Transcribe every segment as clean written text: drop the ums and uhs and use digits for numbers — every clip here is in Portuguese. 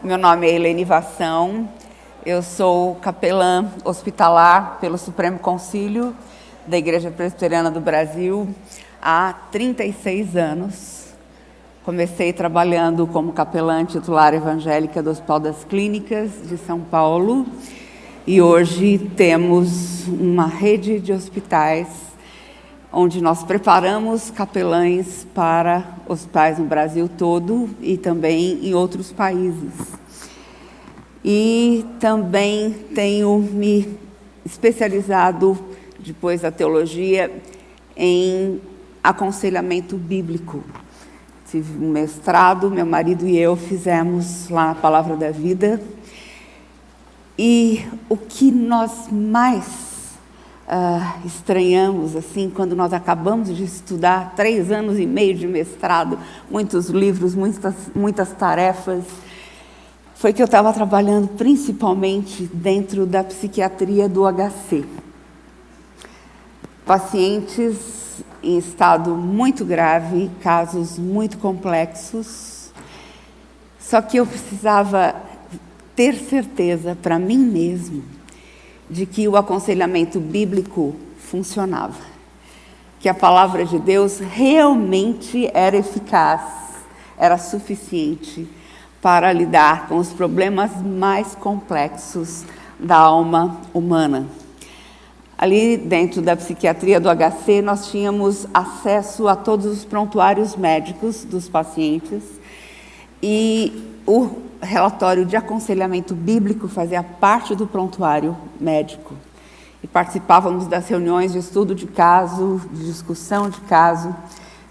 Meu nome é Helene Vassão, eu sou capelã hospitalar pelo Supremo Concílio da Igreja Presbiteriana do Brasil há 36 anos. Comecei trabalhando como capelã titular evangélica do Hospital das Clínicas de São Paulo e hoje temos uma rede de hospitais onde nós preparamos capelães para hospitais no Brasil todo e também em outros países. E também tenho me especializado, depois da teologia, em aconselhamento bíblico. Tive um mestrado, meu marido e eu fizemos lá a Palavra da Vida. E o que nós mais estranhamos, assim, quando nós acabamos de estudar 3 anos e meio de mestrado, muitos livros, muitas tarefas, foi que eu estava trabalhando principalmente dentro da psiquiatria do HC. Pacientes em estado muito grave, casos muito complexos, só que eu precisava ter certeza para mim mesmo de que o aconselhamento bíblico funcionava, que a palavra de Deus realmente era eficaz, era suficiente para lidar com os problemas mais complexos da alma humana. Ali dentro da psiquiatria do HC, nós tínhamos acesso a todos os prontuários médicos dos pacientes e o relatório de aconselhamento bíblico fazia parte do prontuário médico. E participávamos das reuniões de estudo de caso, de discussão de caso,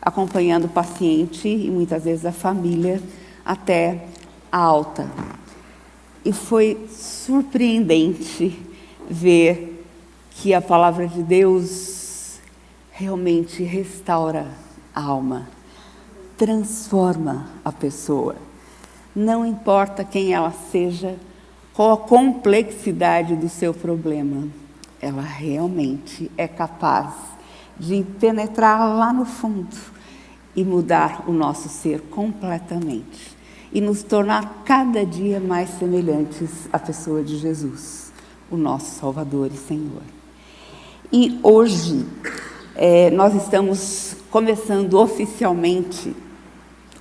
acompanhando o paciente e muitas vezes a família até a alta. E foi surpreendente ver que a palavra de Deus realmente restaura a alma, transforma a pessoa. Não importa quem ela seja, qual a complexidade do seu problema, ela realmente é capaz de penetrar lá no fundo e mudar o nosso ser completamente e nos tornar cada dia mais semelhantes à pessoa de Jesus, o nosso Salvador e Senhor. E hoje nós estamos começando oficialmente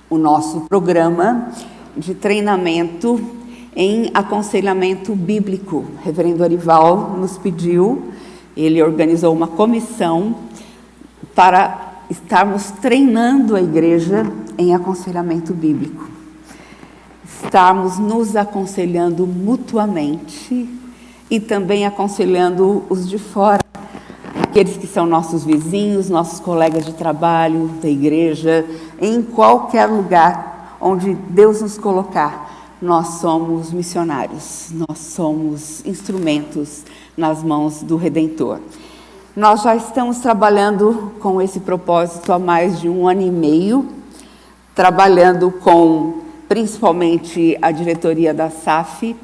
o nosso programa de treinamento em aconselhamento bíblico. O reverendo Arival nos pediu, ele organizou uma comissão para estarmos treinando a igreja em aconselhamento bíblico. Estarmos nos aconselhando mutuamente e também aconselhando os de fora, aqueles que são nossos vizinhos, nossos colegas de trabalho, da igreja, em qualquer lugar onde Deus nos colocar, nós somos missionários, nós somos instrumentos nas mãos do Redentor. Nós já estamos trabalhando com esse propósito há mais de 1 ano e meio, trabalhando com principalmente a diretoria da SAF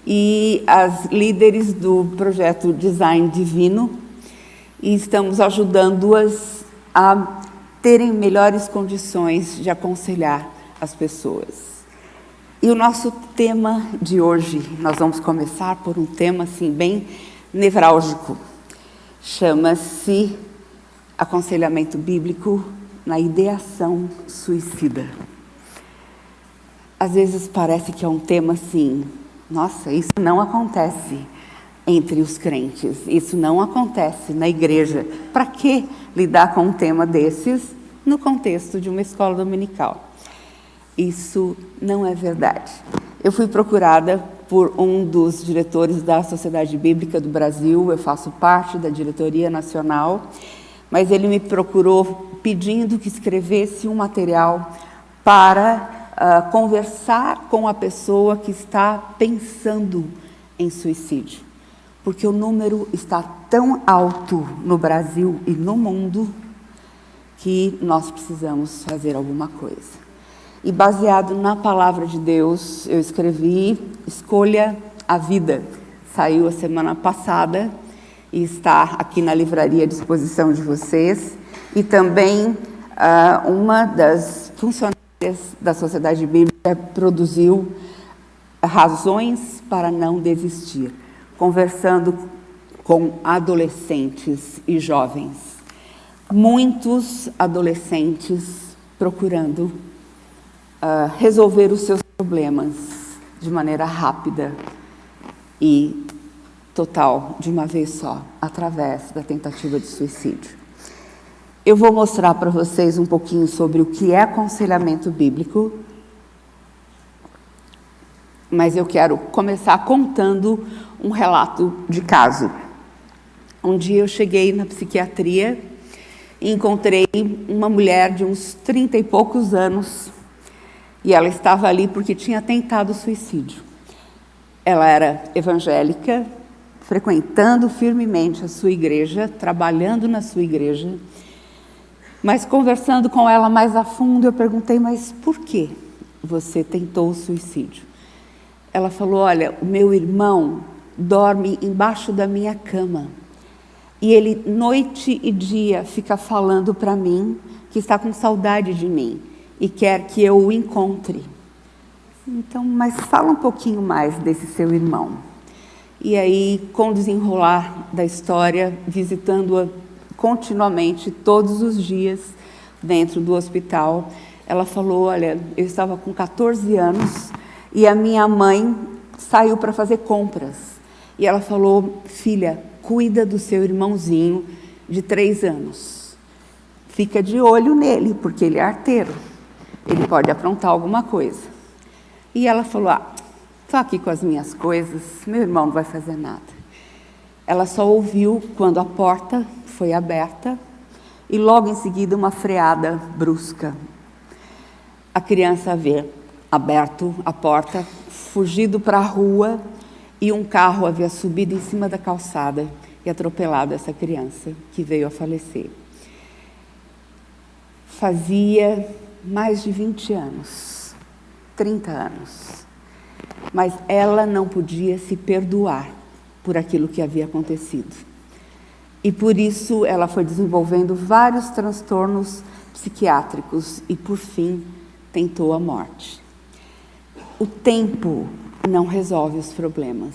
e as líderes do projeto Design Divino, e estamos ajudando-as a terem melhores condições de aconselhar as pessoas. E o nosso tema de hoje, nós vamos começar por um tema assim bem nevrálgico. Chama-se aconselhamento bíblico na ideação suicida. Às vezes parece que é um tema assim, nossa, isso não acontece entre os crentes, isso não acontece na igreja. Para que lidar com um tema desses no contexto de uma escola dominical? Isso não é verdade. Eu fui procurada por um dos diretores da Sociedade Bíblica do Brasil, eu faço parte da diretoria nacional, mas ele me procurou pedindo que escrevesse um material para conversar com a pessoa que está pensando em suicídio. Porque o número está tão alto no Brasil e no mundo que nós precisamos fazer alguma coisa. E baseado na palavra de Deus, eu escrevi Escolha a Vida. Saiu a semana passada e está aqui na livraria à disposição de vocês. E também uma das funcionárias da Sociedade Bíblica produziu razões para não desistir, conversando com adolescentes e jovens. Muitos adolescentes procurando resolver os seus problemas de maneira rápida e total, de uma vez só, através da tentativa de suicídio. Eu vou mostrar para vocês um pouquinho sobre o que é aconselhamento bíblico, mas eu quero começar contando um relato de caso. Um dia eu cheguei na psiquiatria e encontrei uma mulher de uns 30 e poucos anos, e ela estava ali porque tinha tentado suicídio. Ela era evangélica, frequentando firmemente a sua igreja, trabalhando na sua igreja, mas conversando com ela mais a fundo, eu perguntei, mas por que você tentou o suicídio? Ela falou, olha, o meu irmão dorme embaixo da minha cama, e ele noite e dia fica falando para mim que está com saudade de mim e quer que eu o encontre. Então, mas fala um pouquinho mais desse seu irmão. E aí, com o desenrolar da história, visitando-a continuamente, todos os dias, dentro do hospital, ela falou, olha, eu estava com 14 anos e a minha mãe saiu para fazer compras. E ela falou, filha, cuida do seu irmãozinho de 3 anos. Fica de olho nele, porque ele é arteiro. Ele pode aprontar alguma coisa. E ela falou, estou aqui com as minhas coisas, meu irmão não vai fazer nada. Ela só ouviu quando a porta foi aberta e logo em seguida uma freada brusca. A criança vê aberto a porta, fugido para a rua, e um carro havia subido em cima da calçada e atropelado essa criança, que veio a falecer. Fazia mais de 20 anos, 30 anos, mas ela não podia se perdoar por aquilo que havia acontecido. E por isso ela foi desenvolvendo vários transtornos psiquiátricos e, por fim, tentou a morte. O tempo não resolve os problemas.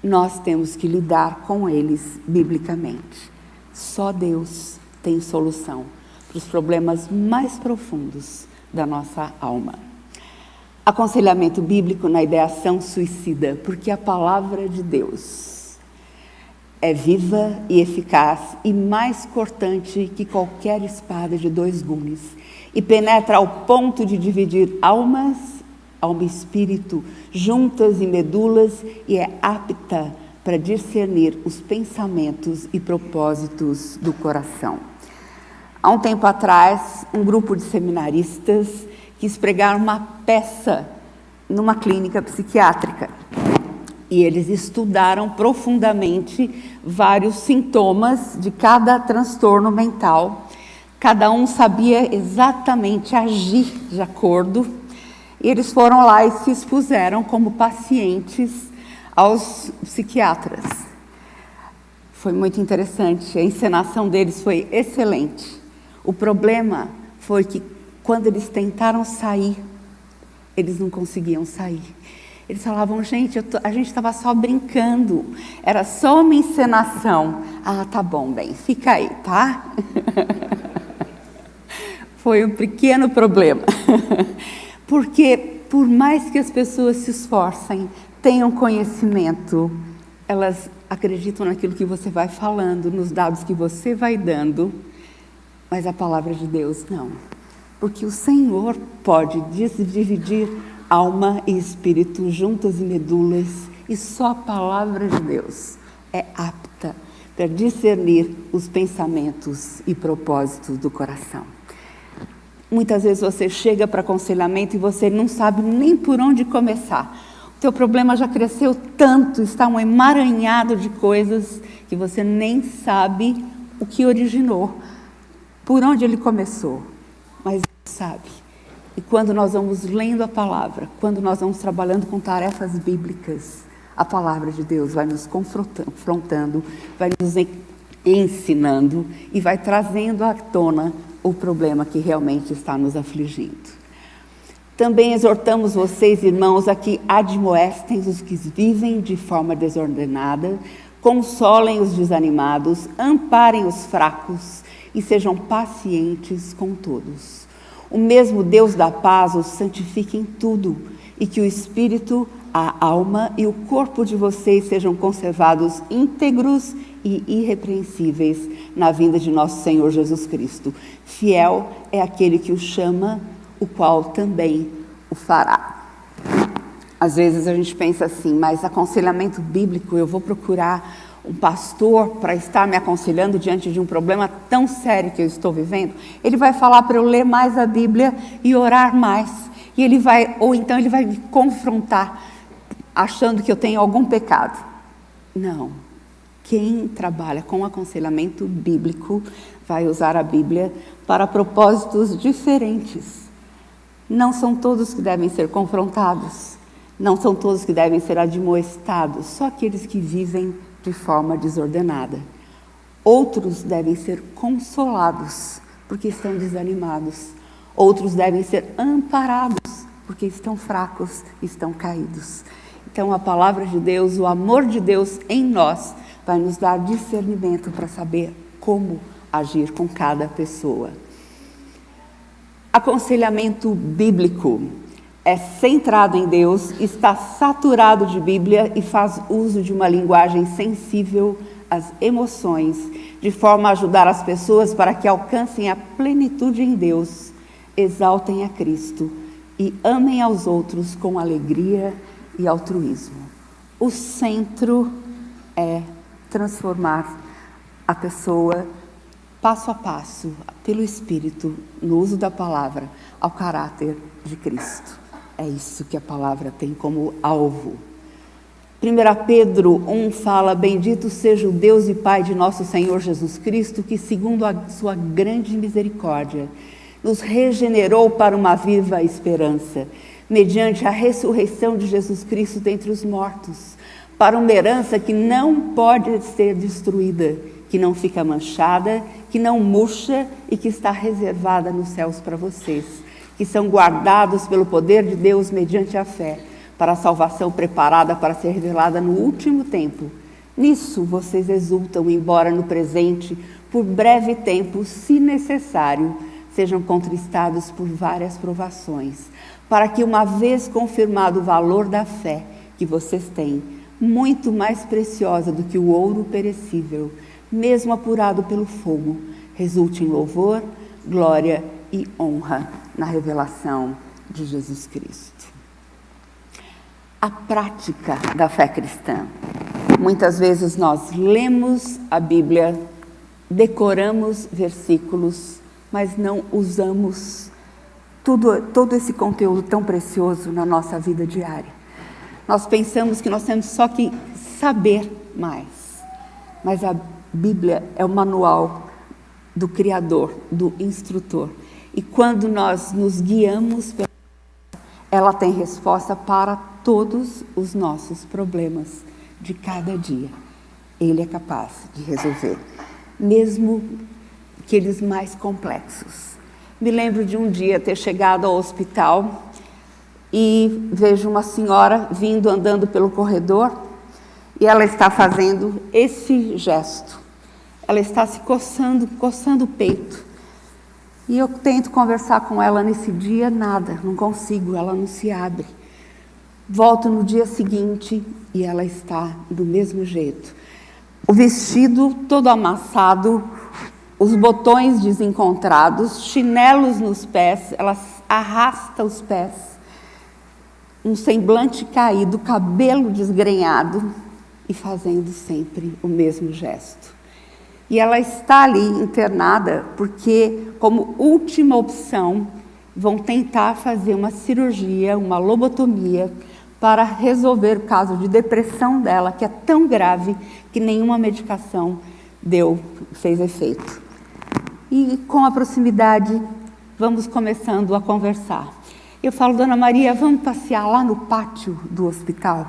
Nós temos que lidar com eles biblicamente. Só Deus tem solução para os problemas mais profundos da nossa alma. Aconselhamento bíblico na ideação suicida, porque a palavra de Deus é viva e eficaz e mais cortante que qualquer espada de 2 gumes e penetra ao ponto de dividir alma e espírito, juntas e medulas, e é apta para discernir os pensamentos e propósitos do coração. Há um tempo atrás, um grupo de seminaristas quis pregar uma peça numa clínica psiquiátrica. E eles estudaram profundamente vários sintomas de cada transtorno mental. Cada um sabia exatamente agir de acordo. E eles foram lá e se expuseram como pacientes aos psiquiatras. Foi muito interessante, a encenação deles foi excelente. O problema foi que quando eles tentaram sair, eles não conseguiam sair. Eles falavam, gente, a gente estava só brincando, era só uma encenação. Ah, tá bom, bem, fica aí, tá? Foi um pequeno problema. Porque, por mais que as pessoas se esforcem, tenham conhecimento, elas acreditam naquilo que você vai falando, nos dados que você vai dando, mas a palavra de Deus não. Porque o Senhor pode dividir alma e espírito, juntas e medulas, e só a palavra de Deus é apta para discernir os pensamentos e propósitos do coração. Muitas vezes você chega para aconselhamento e você não sabe nem por onde começar. O teu problema já cresceu tanto, está um emaranhado de coisas que você nem sabe o que originou, por onde ele começou, mas sabe. E quando nós vamos lendo a palavra, quando nós vamos trabalhando com tarefas bíblicas, a palavra de Deus vai nos confrontando, vai nos ensinando e vai trazendo à tona o problema que realmente está nos afligindo. Também exortamos vocês, irmãos, a que admoestem os que vivem de forma desordenada, consolem os desanimados, amparem os fracos e sejam pacientes com todos. O mesmo Deus da paz os santifique em tudo, e que o espírito, a alma e o corpo de vocês sejam conservados íntegros e irrepreensíveis na vinda de nosso Senhor Jesus Cristo. Fiel é aquele que o chama, o qual também o fará. Às vezes a gente pensa assim, mas aconselhamento bíblico, eu vou procurar um pastor para estar me aconselhando diante de um problema tão sério que eu estou vivendo? Ele vai falar para eu ler mais a Bíblia e orar mais. E ele vai, ou então ele vai me confrontar, achando que eu tenho algum pecado. Não. Quem trabalha com aconselhamento bíblico vai usar a Bíblia para propósitos diferentes. Não são todos que devem ser confrontados, não são todos que devem ser admoestados, só aqueles que vivem de forma desordenada. Outros devem ser consolados, porque estão desanimados. Outros devem ser amparados, porque estão fracos, estão caídos. Então a palavra de Deus, o amor de Deus em nós, vai nos dar discernimento para saber como agir com cada pessoa. Aconselhamento bíblico é centrado em Deus, está saturado de Bíblia e faz uso de uma linguagem sensível às emoções, de forma a ajudar as pessoas para que alcancem a plenitude em Deus, exaltem a Cristo e amem aos outros com alegria e altruísmo. O centro é transformar a pessoa passo a passo, pelo Espírito, no uso da palavra, ao caráter de Cristo. É isso que a palavra tem como alvo. 1 Pedro 1 fala: bendito seja o Deus e Pai de nosso Senhor Jesus Cristo, que segundo a sua grande misericórdia, nos regenerou para uma viva esperança, mediante a ressurreição de Jesus Cristo dentre os mortos, para uma herança que não pode ser destruída, que não fica manchada, que não murcha e que está reservada nos céus para vocês, que são guardados pelo poder de Deus mediante a fé, para a salvação preparada para ser revelada no último tempo. Nisso vocês exultam, embora no presente, por breve tempo, se necessário, sejam contristados por várias provações, para que, uma vez confirmado o valor da fé que vocês têm, muito mais preciosa do que o ouro perecível, mesmo apurado pelo fogo, resulte em louvor, glória e honra na revelação de Jesus Cristo. A prática da fé cristã. Muitas vezes nós lemos a Bíblia, decoramos versículos, mas não usamos todo esse conteúdo tão precioso na nossa vida diária. Nós pensamos que nós temos só que saber mais, mas a Bíblia é o manual do Criador, do instrutor. E quando nós nos guiamos, ela tem resposta para todos os nossos problemas de cada dia. Ele é capaz de resolver, mesmo aqueles mais complexos. Me lembro de um dia ter chegado ao hospital e vejo uma senhora vindo andando pelo corredor e ela está fazendo esse gesto. Ela está se coçando o peito. E eu tento conversar com ela nesse dia, nada, não consigo, ela não se abre. Volto no dia seguinte e ela está do mesmo jeito. O vestido todo amassado, os botões desencontrados, chinelos nos pés, ela arrasta os pés, um semblante caído, cabelo desgrenhado e fazendo sempre o mesmo gesto. E ela está ali internada porque, como última opção, vão tentar fazer uma cirurgia, uma lobotomia, para resolver o caso de depressão dela, que é tão grave que nenhuma medicação fez efeito. E com a proximidade, vamos começando a conversar. Eu falo: Dona Maria, vamos passear lá no pátio do hospital?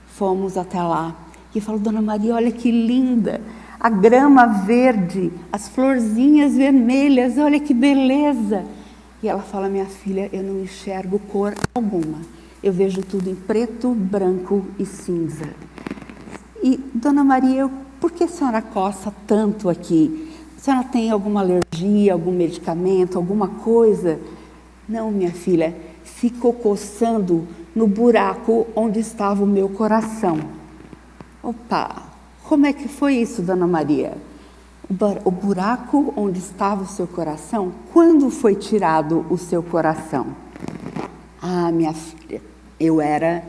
Fomos até lá. E eu falo: Dona Maria, olha que linda! A grama verde, as florzinhas vermelhas, olha que beleza! E ela fala: minha filha, eu não enxergo cor alguma. Eu vejo tudo em preto, branco e cinza. E, Dona Maria, por que a senhora coça tanto aqui? A senhora tem alguma alergia, algum medicamento, alguma coisa? Não, minha filha, ficou coçando no buraco onde estava o meu coração. Opa, como é que foi isso, Dona Maria? O buraco onde estava o seu coração, quando foi tirado o seu coração? Ah, minha filha, eu era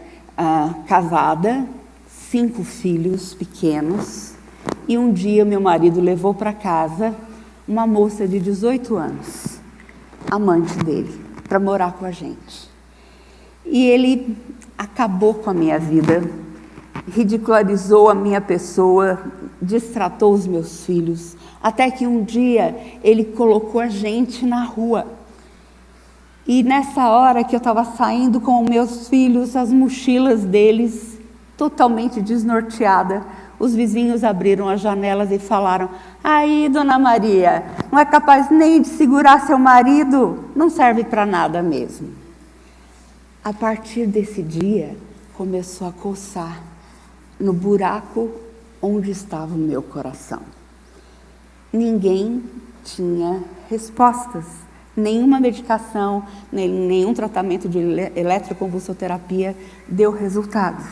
casada, 5 filhos pequenos, e um dia meu marido levou para casa uma moça de 18 anos, amante dele, para morar com a gente. E ele acabou com a minha vida, ridicularizou a minha pessoa, destratou os meus filhos, até que um dia ele colocou a gente na rua. E nessa hora que eu estava saindo com meus filhos, as mochilas deles, totalmente desnorteada, os vizinhos abriram as janelas e falaram: aí, Dona Maria, não é capaz nem de segurar seu marido? Não serve para nada mesmo. A partir desse dia, começou a coçar no buraco onde estava o meu coração. Ninguém tinha respostas, nenhuma medicação, nenhum tratamento de eletroconvulsoterapia deu resultado.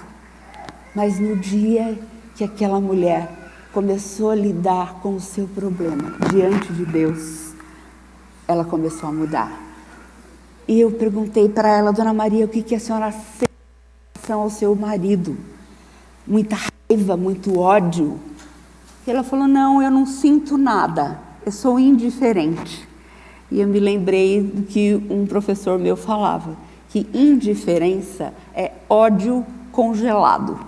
Mas no dia que aquela mulher começou a lidar com o seu problema diante de Deus, ela começou a mudar. E eu perguntei para ela: Dona Maria, o que a senhora sente em relação ao seu marido? Muita raiva, muito ódio? E ela falou: não, eu não sinto nada, eu sou indiferente. E eu me lembrei do que um professor meu falava, que indiferença é ódio congelado.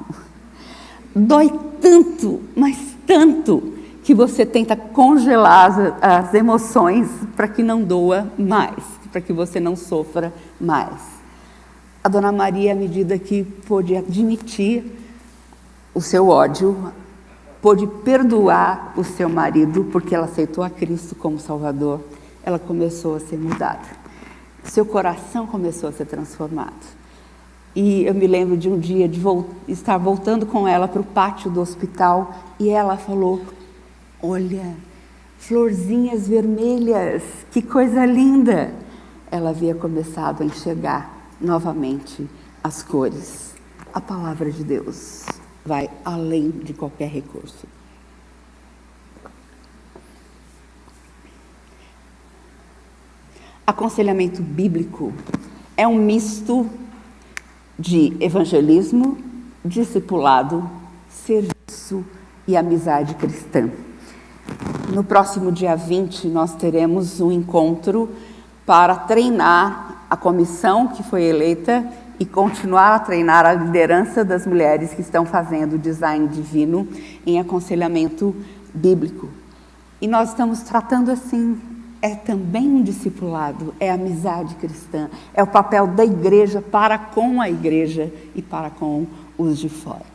Dói tanto, mas tanto, que você tenta congelar as emoções para que não doa mais, para que você não sofra mais. A Dona Maria, à medida que pôde admitir o seu ódio, pôde perdoar o seu marido, porque ela aceitou a Cristo como Salvador, ela começou a ser mudada. Seu coração começou a ser transformado. E eu me lembro de um dia de estar voltando com ela para o pátio do hospital, e ela falou: olha, florzinhas vermelhas, que coisa linda. Ela havia começado a enxergar novamente as cores. A palavra de Deus vai além de qualquer recurso. Aconselhamento bíblico é um misto de evangelismo, discipulado, serviço e amizade cristã. No próximo dia 20, nós teremos um encontro para treinar a comissão que foi eleita e continuar a treinar a liderança das mulheres que estão fazendo design divino em aconselhamento bíblico. E nós estamos tratando assim, é também um discipulado, é amizade cristã, é o papel da igreja para com a igreja e para com os de fora.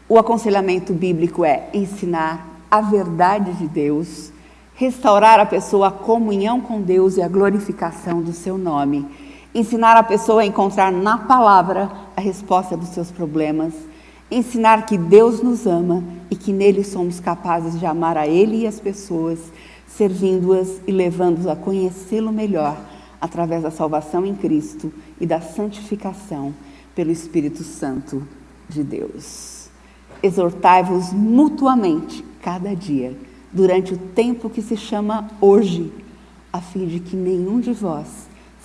O aconselhamento bíblico é ensinar a verdade de Deus, restaurar a pessoa à comunhão com Deus e à glorificação do seu nome, ensinar a pessoa a encontrar na palavra a resposta dos seus problemas, ensinar que Deus nos ama e que nele somos capazes de amar a Ele e as pessoas, servindo-as e levando-as a conhecê-lo melhor através da salvação em Cristo e da santificação pelo Espírito Santo de Deus. Exortai-vos mutuamente cada dia, durante o tempo que se chama hoje, a fim de que nenhum de vós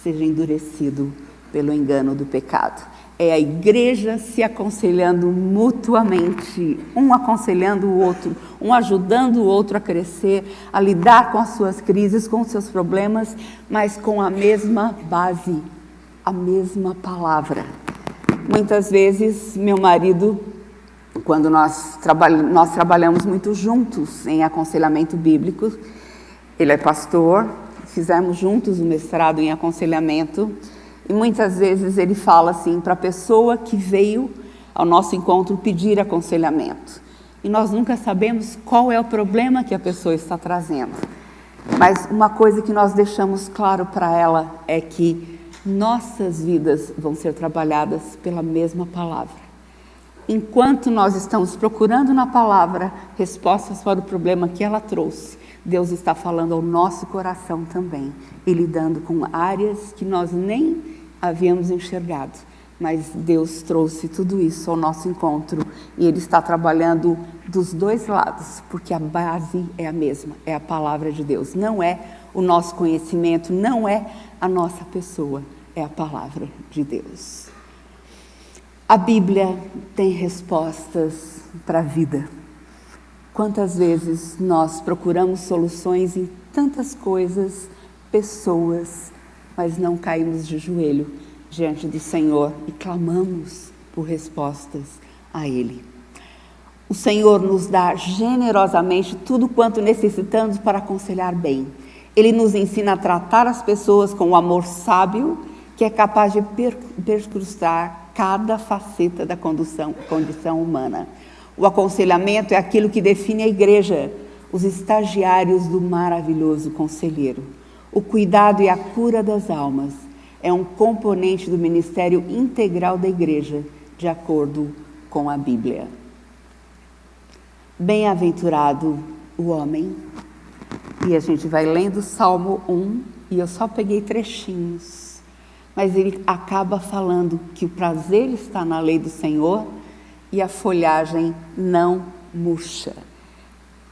seja endurecido pelo engano do pecado. É a igreja se aconselhando mutuamente, um aconselhando o outro, um ajudando o outro a crescer, a lidar com as suas crises, com os seus problemas, mas com a mesma base, a mesma palavra. Muitas vezes, meu marido, quando nós trabalhamos muito juntos em aconselhamento bíblico, ele é pastor, fizemos juntos o mestrado em aconselhamento, e muitas vezes ele fala assim para a pessoa que veio ao nosso encontro pedir aconselhamento. E nós nunca sabemos qual é o problema que a pessoa está trazendo. Mas uma coisa que nós deixamos claro para ela é que nossas vidas vão ser trabalhadas pela mesma palavra. Enquanto nós estamos procurando na palavra respostas para o problema que ela trouxe, Deus está falando ao nosso coração também e lidando com áreas que nós nem havíamos enxergado. Mas Deus trouxe tudo isso ao nosso encontro e Ele está trabalhando dos dois lados, porque a base é a mesma, é a palavra de Deus. Não é o nosso conhecimento, não é a nossa pessoa, é a palavra de Deus. A Bíblia tem respostas para a vida. Quantas vezes nós procuramos soluções em tantas coisas, pessoas, mas não caímos de joelho diante do Senhor e clamamos por respostas a Ele. O Senhor nos dá generosamente tudo quanto necessitamos para aconselhar bem. Ele nos ensina a tratar as pessoas com o amor sábio, que é capaz de perscrutar cada faceta da condição humana. O aconselhamento é aquilo que define a igreja, os estagiários do maravilhoso conselheiro. O cuidado e a cura das almas é um componente do ministério integral da igreja, de acordo com a Bíblia. Bem-aventurado o homem. E a gente vai lendo Salmo 1, e eu só peguei trechinhos. Mas ele acaba falando que o prazer está na lei do Senhor e a folhagem não murcha.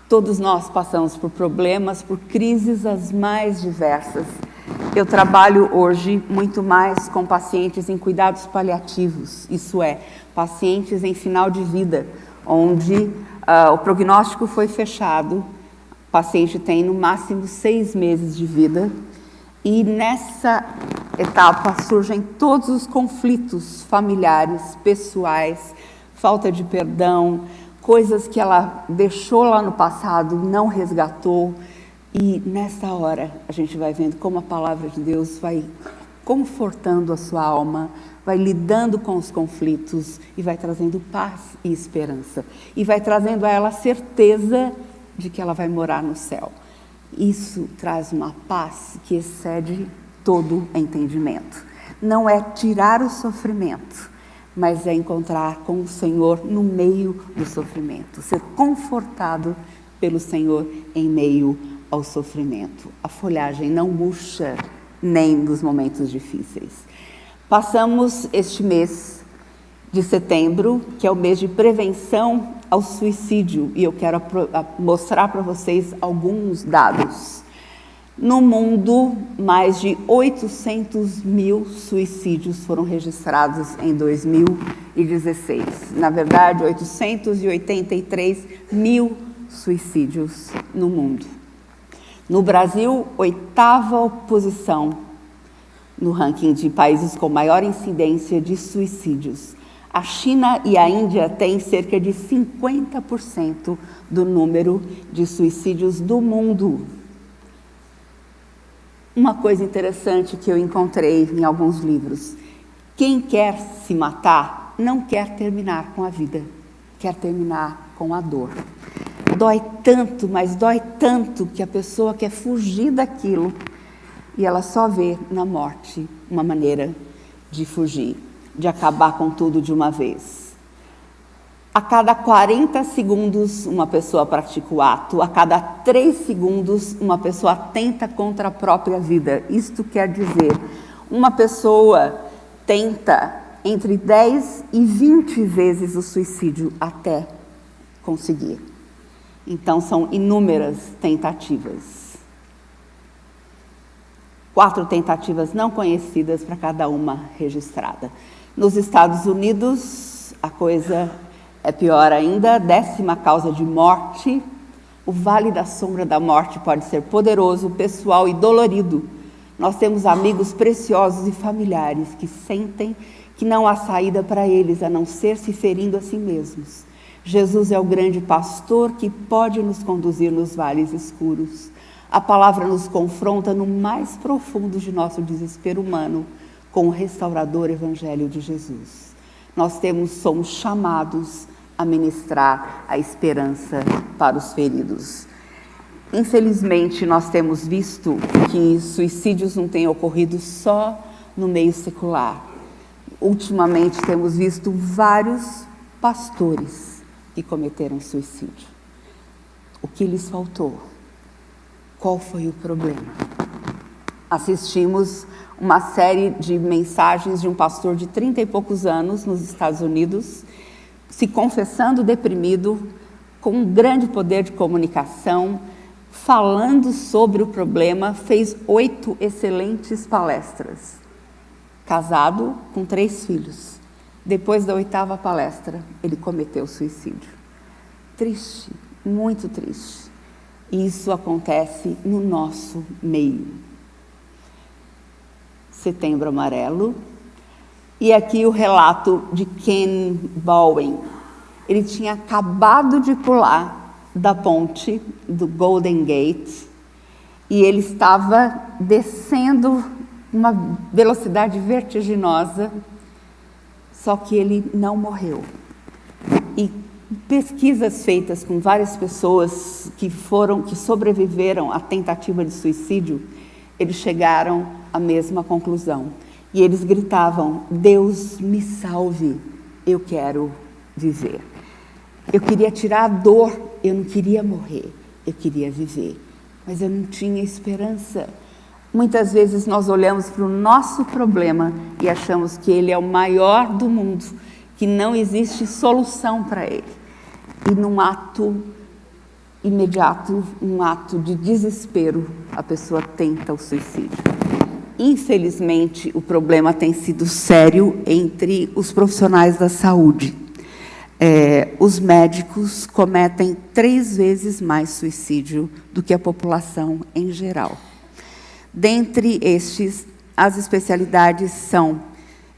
Todos nós passamos por problemas, por crises as mais diversas. Eu trabalho hoje muito mais com pacientes em cuidados paliativos, isso é, pacientes em final de vida, onde o prognóstico foi fechado, o paciente tem no máximo 6 meses de vida, e nessa etapa surgem todos os conflitos familiares, pessoais, falta de perdão, coisas que ela deixou lá no passado, não resgatou. E nessa hora a gente vai vendo como a palavra de Deus vai confortando a sua alma, vai lidando com os conflitos e vai trazendo paz e esperança. E vai trazendo a ela a certeza de que ela vai morar no céu. Isso traz uma paz que excede todo entendimento. Não é tirar o sofrimento, mas é encontrar com o Senhor no meio do sofrimento. Ser confortado pelo Senhor em meio ao sofrimento. A folhagem não murcha nem nos momentos difíceis. Passamos este mês de setembro, que é o mês de prevenção ao suicídio, e eu quero mostrar para vocês alguns dados. No mundo, mais de 800 mil suicídios foram registrados em 2016. Na verdade, 883 mil suicídios no mundo. No Brasil, 8ª posição no ranking de países com maior incidência de suicídios. A China e a Índia têm cerca de 50% do número de suicídios do mundo. Uma coisa interessante que eu encontrei em alguns livros: quem quer se matar não quer terminar com a vida, quer terminar com a dor. Dói tanto, mas dói tanto que a pessoa quer fugir daquilo e ela só vê na morte uma maneira de fugir, de acabar com tudo de uma vez. A cada 40 segundos uma pessoa pratica o ato, a cada 3 segundos uma pessoa tenta contra a própria vida. Isto quer dizer, uma pessoa tenta entre 10 e 20 vezes o suicídio até conseguir. Então são inúmeras tentativas. 4 tentativas não conhecidas para cada uma registrada. Nos Estados Unidos, a coisa é pior ainda, 10ª causa de morte. O vale da sombra da morte pode ser poderoso, pessoal e dolorido. Nós temos amigos preciosos e familiares que sentem que não há saída para eles, a não ser se ferindo a si mesmos. Jesus é o grande pastor que pode nos conduzir nos vales escuros. A palavra nos confronta no mais profundo de nosso desespero humano com o restaurador evangelho de Jesus. Nós somos chamados a ministrar a esperança para os feridos. Infelizmente, nós temos visto que suicídios não têm ocorrido só no meio secular. Ultimamente, temos visto vários pastores que cometeram suicídio. O que lhes faltou? Qual foi o problema? Assistimos uma série de mensagens de um pastor de 30 e poucos anos nos Estados Unidos, se confessando deprimido, com um grande poder de comunicação, falando sobre o problema, fez 8 excelentes palestras. Casado, com 3 filhos. Depois da 8ª palestra, ele cometeu suicídio. Triste, muito triste. Isso acontece no nosso meio. Setembro Amarelo. E aqui o relato de Ken Bowen. Ele tinha acabado de pular da ponte do Golden Gate e ele estava descendo uma velocidade vertiginosa, só que ele não morreu. E pesquisas feitas com várias pessoas que sobreviveram à tentativa de suicídio, eles chegaram à mesma conclusão. E eles gritavam: Deus me salve, eu quero viver. Eu queria tirar a dor, eu não queria morrer, eu queria viver, mas eu não tinha esperança. Muitas vezes nós olhamos para o nosso problema e achamos que ele é o maior do mundo, que não existe solução para ele. E num ato imediato, um ato de desespero, a pessoa tenta o suicídio. Infelizmente, o problema tem sido sério entre os profissionais da saúde. Os médicos cometem 3 vezes mais suicídio do que a população em geral. Dentre estes, as especialidades são,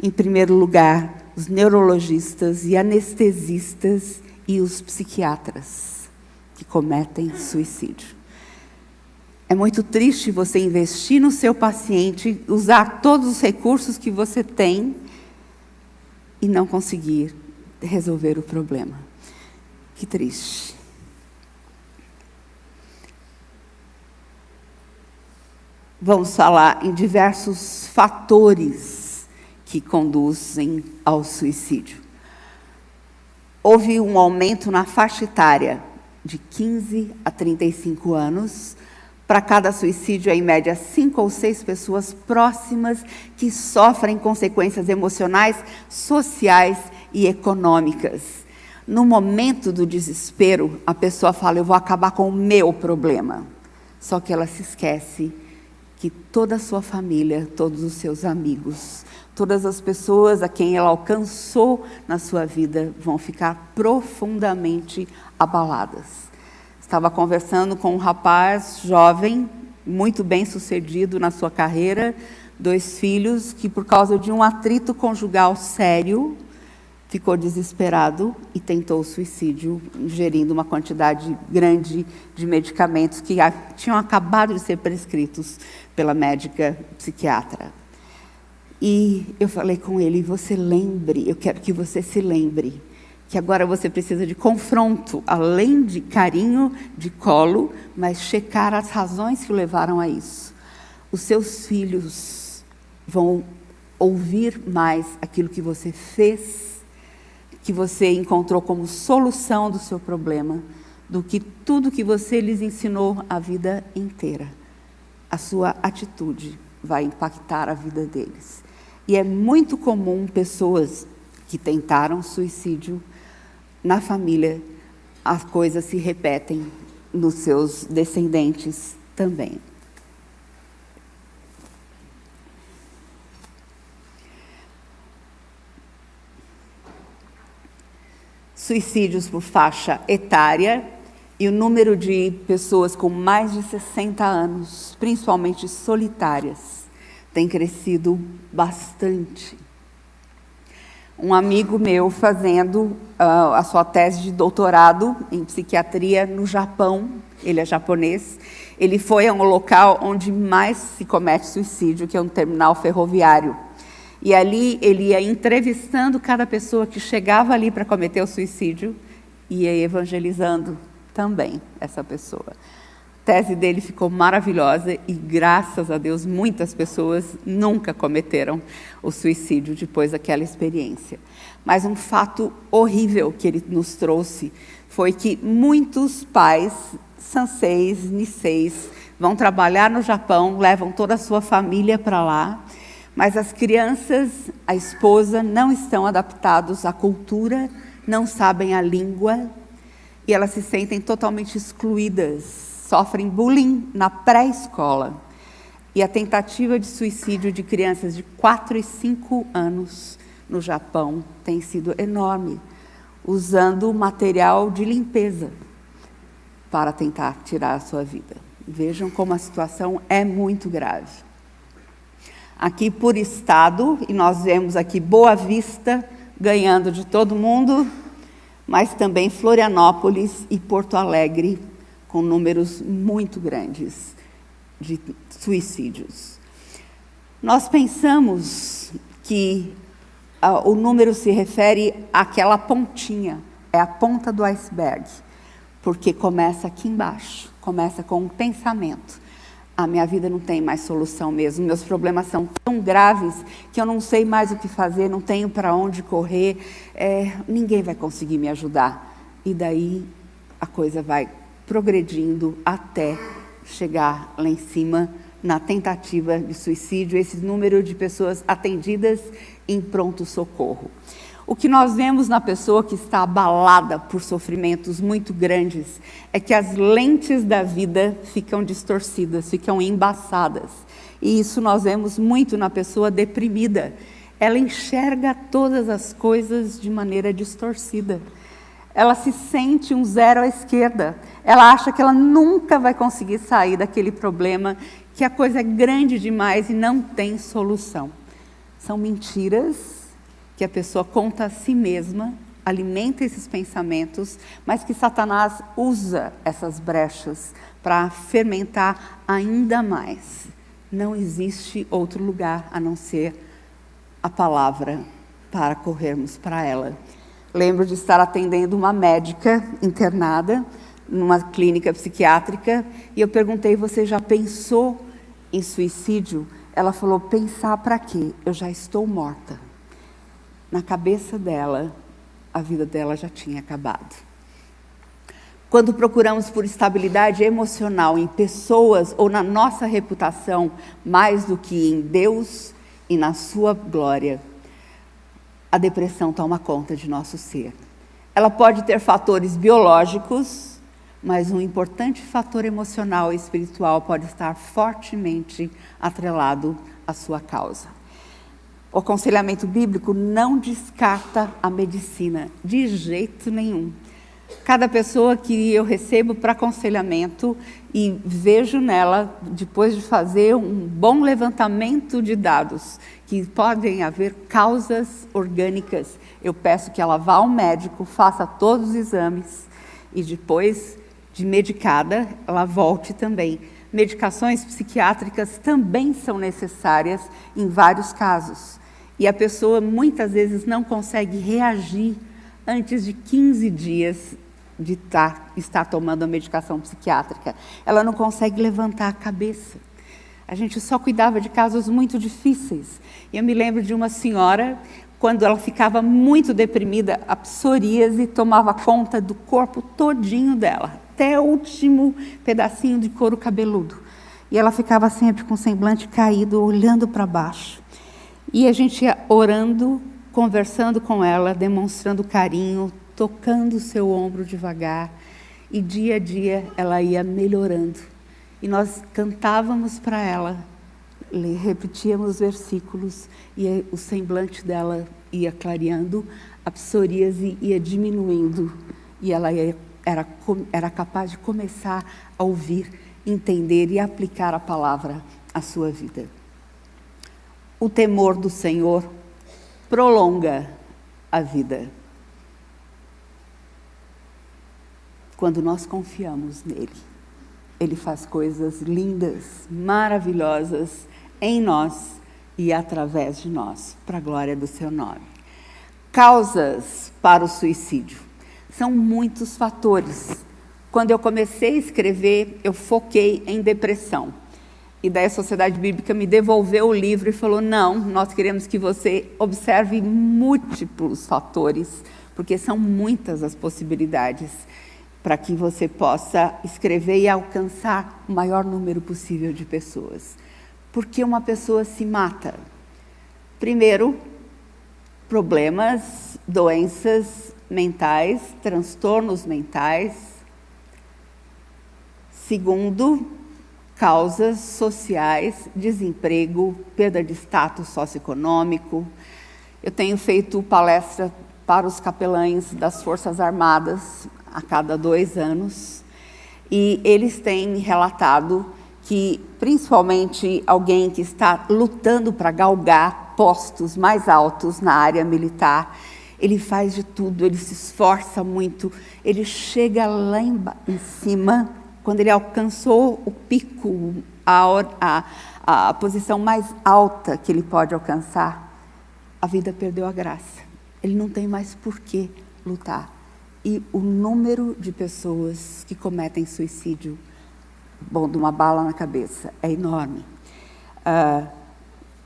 em primeiro lugar, os neurologistas e anestesistas e os psiquiatras que cometem suicídio. É muito triste você investir no seu paciente, usar todos os recursos que você tem e não conseguir resolver o problema. Que triste. Vamos falar em diversos fatores que conduzem ao suicídio. Houve um aumento na faixa etária de 15 a 35 anos. Para cada suicídio, em média, 5 ou 6 pessoas próximas que sofrem consequências emocionais, sociais e econômicas. No momento do desespero, a pessoa fala: eu vou acabar com o meu problema. Só que ela se esquece que toda a sua família, todos os seus amigos, todas as pessoas a quem ela alcançou na sua vida vão ficar profundamente abaladas. Estava conversando com um rapaz jovem, muito bem sucedido na sua carreira, 2 filhos, que por causa de um atrito conjugal sério, ficou desesperado e tentou o suicídio, ingerindo uma quantidade grande de medicamentos que tinham acabado de ser prescritos pela médica psiquiatra. E eu falei com ele: você lembre, eu quero que você se lembre, que agora você precisa de confronto, além de carinho, de colo, mas checar as razões que o levaram a isso. Os seus filhos vão ouvir mais aquilo que você fez, que você encontrou como solução do seu problema, do que tudo que você lhes ensinou a vida inteira. A sua atitude vai impactar a vida deles. E é muito comum pessoas que tentaram suicídio, na família, as coisas se repetem nos seus descendentes também. Suicídios por faixa etária e o número de pessoas com mais de 60 anos, principalmente solitárias, tem crescido bastante. Um amigo meu fazendo a sua tese de doutorado em psiquiatria no Japão, ele é japonês, ele foi a um local onde mais se comete suicídio, que é um terminal ferroviário. E ali ele ia entrevistando cada pessoa que chegava ali para cometer o suicídio e ia evangelizando também essa pessoa. tese dele ficou maravilhosa e, graças a Deus, muitas pessoas nunca cometeram o suicídio depois daquela experiência. Mas um fato horrível que ele nos trouxe foi que muitos pais sanseis, niseis, vão trabalhar no Japão, levam toda a sua família para lá, mas as crianças, a esposa, não estão adaptados à cultura, não sabem a língua e elas se sentem totalmente excluídas, sofrem bullying na pré-escola. E a tentativa de suicídio de crianças de 4 e 5 anos no Japão tem sido enorme, usando material de limpeza para tentar tirar a sua vida. Vejam como a situação é muito grave. Aqui por estado, e nós vemos aqui Boa Vista ganhando de todo mundo, mas também Florianópolis e Porto Alegre com números muito grandes de suicídios. Nós pensamos que o número se refere àquela pontinha, é a ponta do iceberg, porque começa aqui embaixo, começa com um pensamento. A minha vida não tem mais solução mesmo, meus problemas são tão graves que eu não sei mais o que fazer, não tenho para onde correr, ninguém vai conseguir me ajudar. E daí a coisa vai progredindo até chegar lá em cima na tentativa de suicídio, esse número de pessoas atendidas em pronto-socorro. O que nós vemos na pessoa que está abalada por sofrimentos muito grandes é que as lentes da vida ficam distorcidas, ficam embaçadas. E isso nós vemos muito na pessoa deprimida. Ela enxerga todas as coisas de maneira distorcida. Ela se sente um zero à esquerda. Ela acha que ela nunca vai conseguir sair daquele problema, que a coisa é grande demais e não tem solução. São mentiras que a pessoa conta a si mesma, alimenta esses pensamentos, mas que Satanás usa essas brechas para fermentar ainda mais. Não existe outro lugar a não ser a palavra para corrermos para ela. Lembro de estar atendendo uma médica internada numa clínica psiquiátrica e eu perguntei: você já pensou em suicídio? Ela falou: pensar para quê? Eu já estou morta. Na cabeça dela, a vida dela já tinha acabado. Quando procuramos por estabilidade emocional em pessoas ou na nossa reputação, mais do que em Deus e na sua glória, a depressão toma conta de nosso ser. Ela pode ter fatores biológicos, mas um importante fator emocional e espiritual pode estar fortemente atrelado à sua causa. O aconselhamento bíblico não descarta a medicina, de jeito nenhum. Cada pessoa que eu recebo para aconselhamento e vejo nela, depois de fazer um bom levantamento de dados, que podem haver causas orgânicas, eu peço que ela vá ao médico, faça todos os exames e depois de medicada, ela volte também. Medicações psiquiátricas também são necessárias em vários casos. E a pessoa muitas vezes não consegue reagir antes de 15 dias de estar tomando a medicação psiquiátrica. Ela não consegue levantar a cabeça. A gente só cuidava de casos muito difíceis. E eu me lembro de uma senhora, quando ela ficava muito deprimida, a psoríase tomava conta do corpo todinho dela, até o último pedacinho de couro cabeludo. E ela ficava sempre com o semblante caído, olhando para baixo. E a gente ia orando, conversando com ela, demonstrando carinho, tocando o seu ombro devagar. E dia a dia ela ia melhorando. E nós cantávamos para ela, repetíamos os versículos, e o semblante dela ia clareando, a psoríase ia diminuindo. E ela era capaz de começar a ouvir, entender e aplicar a palavra à sua vida. O temor do Senhor prolonga a vida. Quando nós confiamos nele, ele faz coisas lindas, maravilhosas em nós e através de nós, para a glória do seu nome. Causas para o suicídio. São muitos fatores. Quando eu comecei a escrever, eu foquei em depressão. E daí a Sociedade Bíblica me devolveu o livro e falou, não, nós queremos que você observe múltiplos fatores, porque são muitas as possibilidades para que você possa escrever e alcançar o maior número possível de pessoas. Por que uma pessoa se mata? Primeiro, problemas, doenças mentais, transtornos mentais. Segundo, causas sociais, desemprego, perda de status socioeconômico. Eu tenho feito palestra para os capelães das Forças Armadas a cada 2 anos, e eles têm relatado que, principalmente alguém que está lutando para galgar postos mais altos na área militar, ele faz de tudo, ele se esforça muito, ele chega lá em cima, quando ele alcançou o pico, a posição mais alta que ele pode alcançar, a vida perdeu a graça. Ele não tem mais por que lutar. E o número de pessoas que cometem suicídio, de uma bala na cabeça, é enorme.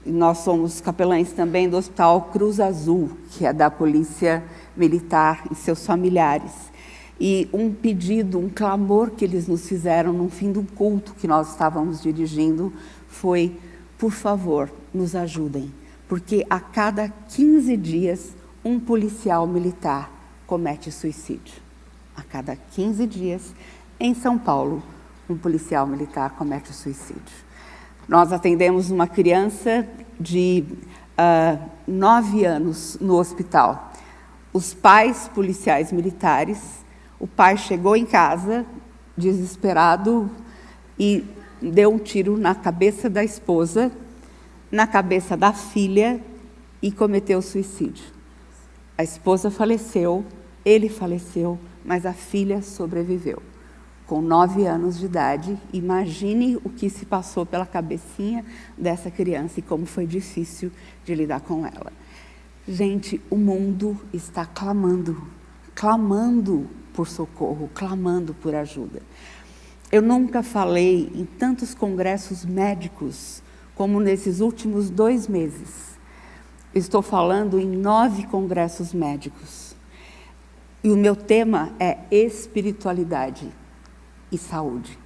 Nós somos capelães também do Hospital Cruz Azul, que é da Polícia Militar e seus familiares. E um pedido, um clamor que eles nos fizeram no fim do culto que nós estávamos dirigindo foi, por favor, nos ajudem, porque a cada 15 dias um policial militar comete suicídio. A cada 15 dias, em São Paulo, um policial militar comete suicídio. Nós atendemos uma criança de 9 anos no hospital. Os pais policiais militares, o pai chegou em casa, desesperado, e deu um tiro na cabeça da esposa, na cabeça da filha, e cometeu suicídio. A esposa faleceu, ele faleceu, mas a filha sobreviveu. Com 9 anos de idade, imagine o que se passou pela cabecinha dessa criança e como foi difícil de lidar com ela. Gente, o mundo está clamando por socorro, clamando por ajuda. Eu nunca falei em tantos congressos médicos como nesses últimos 2 meses. Estou falando em 9 congressos médicos. E o meu tema é espiritualidade e saúde.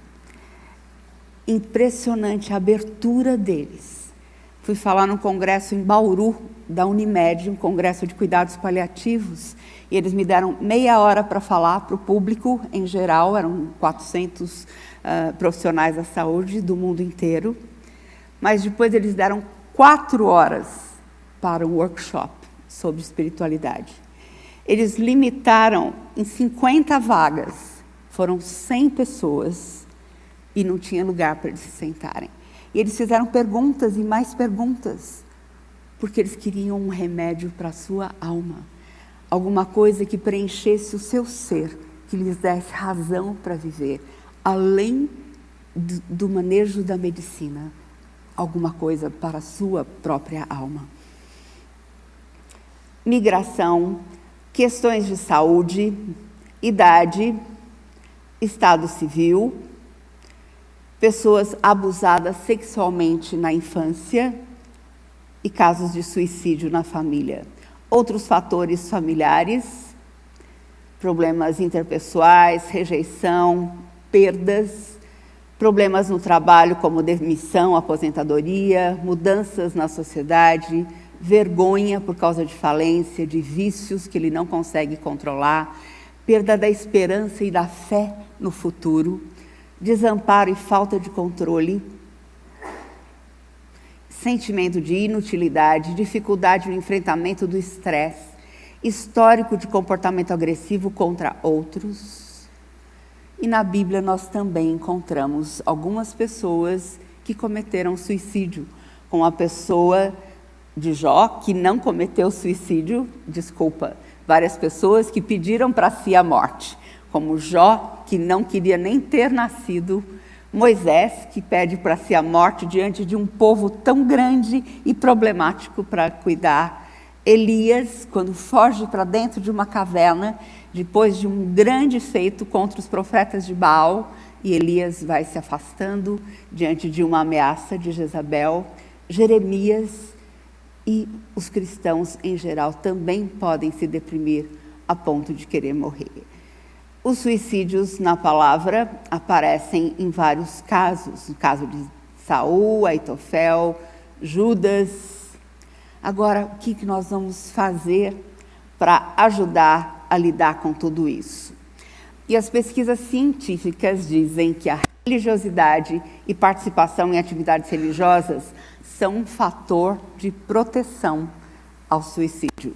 Impressionante a abertura deles. Fui falar num congresso em Bauru, da Unimed, um congresso de cuidados paliativos, e eles me deram meia hora para falar para o público em geral, eram 400 profissionais da saúde do mundo inteiro, mas depois eles deram 4 horas para um workshop sobre espiritualidade. Eles limitaram em 50 vagas, foram 100 pessoas e não tinha lugar para eles se sentarem. E eles fizeram perguntas e mais perguntas, porque eles queriam um remédio para a sua alma, alguma coisa que preenchesse o seu ser, que lhes desse razão para viver, além do manejo da medicina, alguma coisa para a sua própria alma. Migração, questões de saúde, idade, estado civil, pessoas abusadas sexualmente na infância e casos de suicídio na família. Outros fatores familiares, problemas interpessoais, rejeição, perdas, problemas no trabalho como demissão, aposentadoria, mudanças na sociedade, vergonha por causa de falência, de vícios que ele não consegue controlar, perda da esperança e da fé no futuro, desamparo e falta de controle, sentimento de inutilidade, dificuldade no enfrentamento do estresse, histórico de comportamento agressivo contra outros. E na Bíblia nós também encontramos algumas pessoas que cometeram suicídio, como a pessoa de Jó, que não cometeu suicídio, várias pessoas que pediram para si a morte, como Jó, que não queria nem ter nascido, Moisés, que pede para si a morte diante de um povo tão grande e problemático para cuidar, Elias, quando foge para dentro de uma caverna, depois de um grande feito contra os profetas de Baal, e Elias vai se afastando diante de uma ameaça de Jezabel. Jeremias e os cristãos em geral também podem se deprimir a ponto de querer morrer. Os suicídios na palavra aparecem em vários casos, no caso de Saul, Aitofel, Judas. Agora, o que nós vamos fazer para ajudar a lidar com tudo isso? E as pesquisas científicas dizem que a religiosidade e participação em atividades religiosas são um fator de proteção ao suicídio.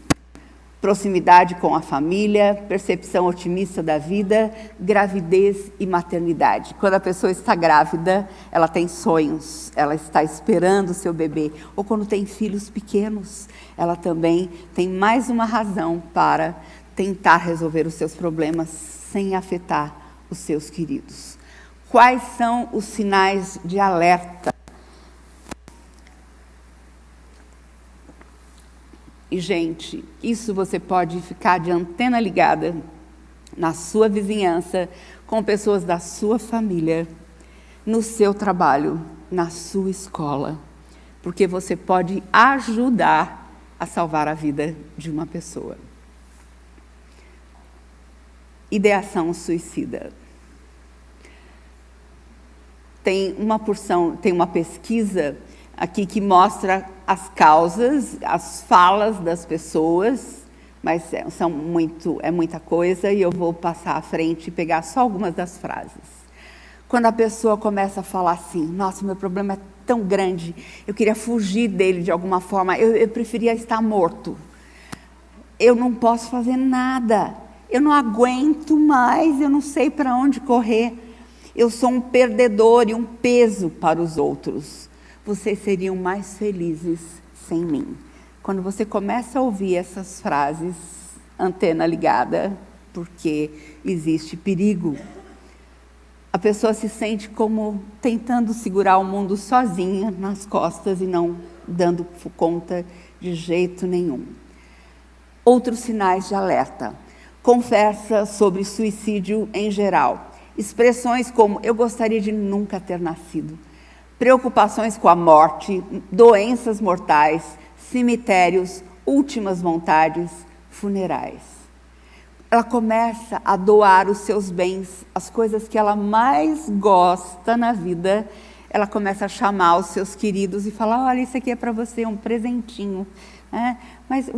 Proximidade com a família, percepção otimista da vida, gravidez e maternidade. Quando a pessoa está grávida, ela tem sonhos, ela está esperando o seu bebê. Ou quando tem filhos pequenos, ela também tem mais uma razão para tentar resolver os seus problemas sem afetar os seus queridos. Quais são os sinais de alerta? E, gente, isso você pode ficar de antena ligada na sua vizinhança, com pessoas da sua família, no seu trabalho, na sua escola, porque você pode ajudar a salvar a vida de uma pessoa. Ideação suicida. Tem uma pesquisa aqui que mostra as causas, as falas das pessoas, mas é muita coisa e eu vou passar à frente e pegar só algumas das frases. Quando a pessoa começa a falar assim, nossa, meu problema é tão grande, eu queria fugir dele de alguma forma, eu preferia estar morto. Eu não posso fazer nada, eu não aguento mais, eu não sei para onde correr. Eu sou um perdedor e um peso para os outros. Vocês seriam mais felizes sem mim. Quando você começa a ouvir essas frases, antena ligada, porque existe perigo. A pessoa se sente como tentando segurar o mundo sozinha nas costas e não dando conta de jeito nenhum. Outros sinais de alerta. Conversa sobre suicídio em geral. Expressões como, eu gostaria de nunca ter nascido. Preocupações com a morte, doenças mortais, cemitérios, últimas vontades, funerais. Ela começa a doar os seus bens, as coisas que ela mais gosta na vida. Ela começa a chamar os seus queridos e falar, olha, isso aqui é para você, um presentinho. Mas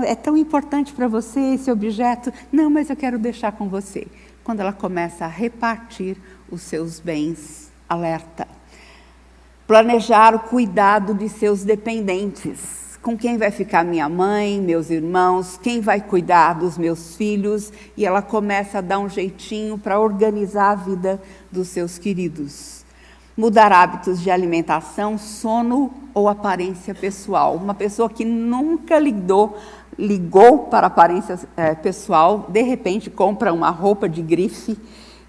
é tão importante para você esse objeto? Não, mas eu quero deixar com você. Quando ela começa a repartir os seus bens, alerta. Planejar o cuidado de seus dependentes. Com quem vai ficar minha mãe, meus irmãos, quem vai cuidar dos meus filhos? E ela começa a dar um jeitinho para organizar a vida dos seus queridos. Mudar hábitos de alimentação, sono ou aparência pessoal. Uma pessoa que nunca ligou para a aparência pessoal, de repente compra uma roupa de grife,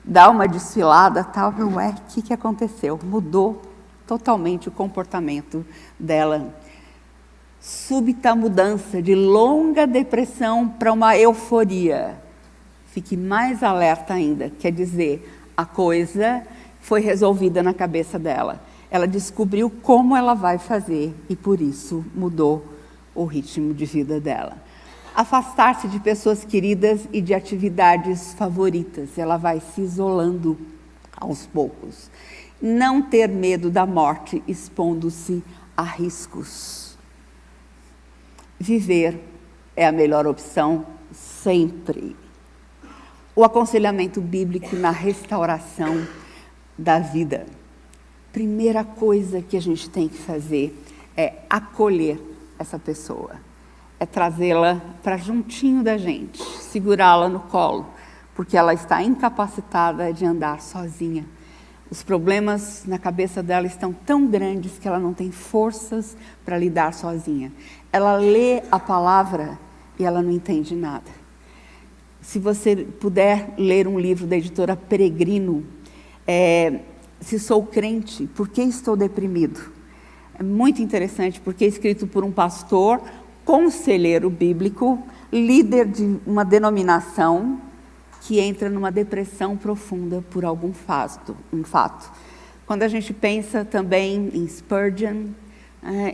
dá uma desfilada, tal, o que aconteceu? Mudou totalmente o comportamento dela. Súbita mudança de longa depressão para uma euforia. Fique mais alerta ainda, quer dizer, a coisa foi resolvida na cabeça dela. Ela descobriu como ela vai fazer e por isso mudou o ritmo de vida dela. Afastar-se de pessoas queridas e de atividades favoritas. Ela vai se isolando aos poucos. Não ter medo da morte, expondo-se a riscos. Viver é a melhor opção sempre. O aconselhamento bíblico na restauração da vida. Primeira coisa que a gente tem que fazer é acolher essa pessoa. É trazê-la para juntinho da gente, segurá-la no colo, porque ela está incapacitada de andar sozinha. Os problemas na cabeça dela estão tão grandes que ela não tem forças para lidar sozinha. Ela lê a palavra e ela não entende nada. Se você puder ler um livro da editora Peregrino, Se Sou Crente, Por que Estou Deprimido? É muito interessante porque é escrito por um pastor conselheiro bíblico, líder de uma denominação que entra numa depressão profunda por algum fato. Quando a gente pensa também em Spurgeon,